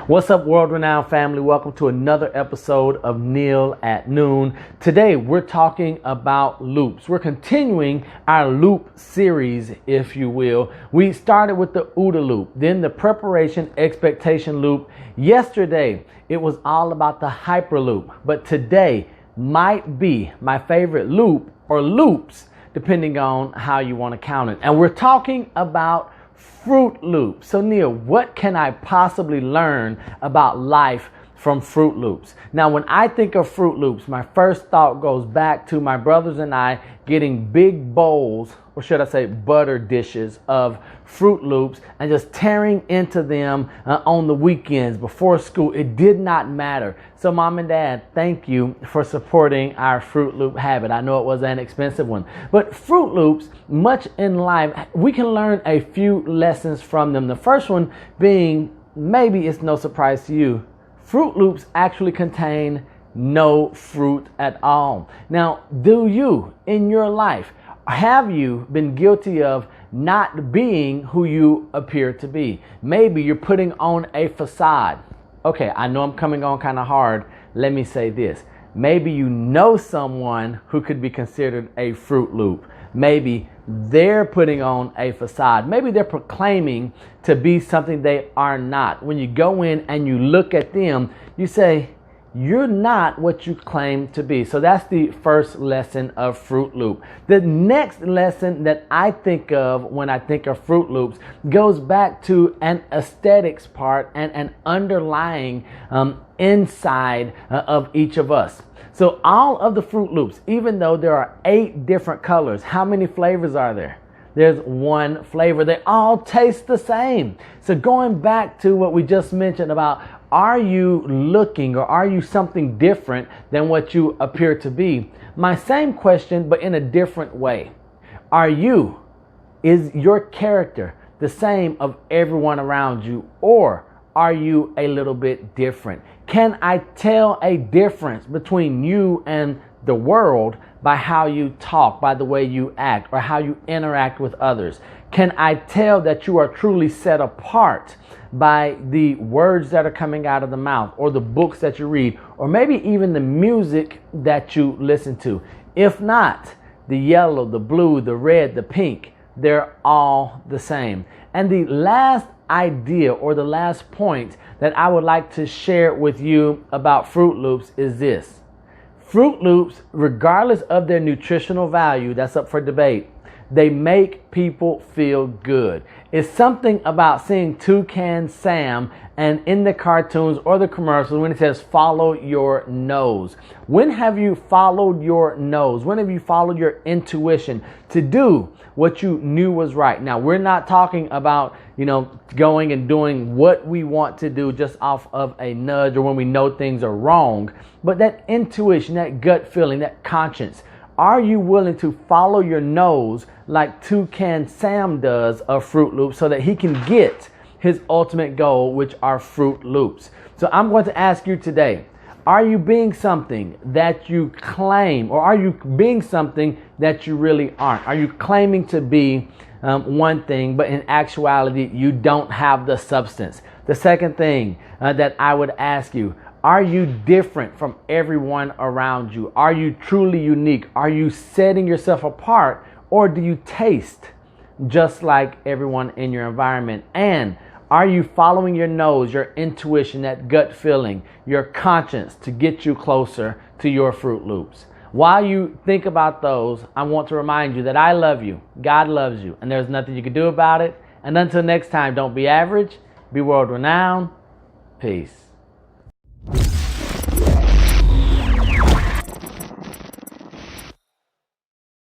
What's up, world renowned family? Welcome to another episode of Neil at Noon. Today we're talking about loops. We're continuing our loop series, if you will. We started with the OODA loop, then the preparation expectation loop. Yesterday it was all about the hyperloop, but today might be my favorite loop or loops, depending on how you want to count it. And we're talking about Froot Loops. So Neil, what can I possibly learn about life from Froot Loops? Now, when I think of Froot Loops, my first thought goes back to my brothers and I getting big bowls, or should I say butter dishes, of Froot Loops and just tearing into them on the weekends before school. It did not matter. So mom and dad, thank you for supporting our Froot Loop habit. I know it was an expensive one, but Froot Loops, much in life, we can learn a few lessons from them. The first one being, maybe it's no surprise to you, Froot Loops actually contain no fruit at all. Now, do you, in your life, have you been guilty of not being who you appear to be? Maybe you're putting on a facade. Okay, I know I'm coming on kind of hard. Let me say this. Maybe you know someone who could be considered a Froot Loop. Maybe they're putting on a facade. Maybe they're proclaiming to be something they are not. When you go in and you look at them, you say, you're not what you claim to be. So that's the first lesson of Froot Loop. The next lesson that I think of when I think of Froot Loops goes back to an aesthetics part and an underlying inside of each of us. So all of the Froot Loops, even though there are 8 different colors, how many flavors are there? There's one flavor. They all taste the same. So going back to what we just mentioned about, are you looking or are you something different than what you appear to be? My same question, but in a different way. Is your character the same of everyone around you, or are you a little bit different? Can I tell a difference between you and the world by how you talk, by the way you act, or how you interact with others? Can I tell that you are truly set apart by the words that are coming out of the mouth, or the books that you read, or maybe even the music that you listen to? If not, the yellow, the blue, the red, the pink, they're all the same. And the last idea, or the last point that I would like to share with you about Froot Loops is this. Froot Loops, regardless of their nutritional value, that's up for debate, they make people feel good. It's something about seeing Toucan Sam and in the cartoons or the commercials when it says follow your nose. When have you followed your nose? When have you followed your intuition to do what you knew was right? Now, we're not talking about, going and doing what we want to do just off of a nudge or when we know things are wrong, but that intuition, that gut feeling, that conscience. Are you willing to follow your nose like Toucan Sam does of Froot Loops so that he can get his ultimate goal, which are Froot Loops? So I'm going to ask you today, are you being something that you claim, or are you being something that you really aren't? Are you claiming to be one thing, but in actuality, you don't have the substance? The second thing that I would ask you, are you different from everyone around you? Are you truly unique? Are you setting yourself apart, or do you taste just like everyone in your environment? And are you following your nose, your intuition, that gut feeling, your conscience to get you closer to your Froot Loops? While you think about those, I want to remind you that I love you, God loves you, and there's nothing you can do about it. And until next time, don't be average, be world renowned. Peace.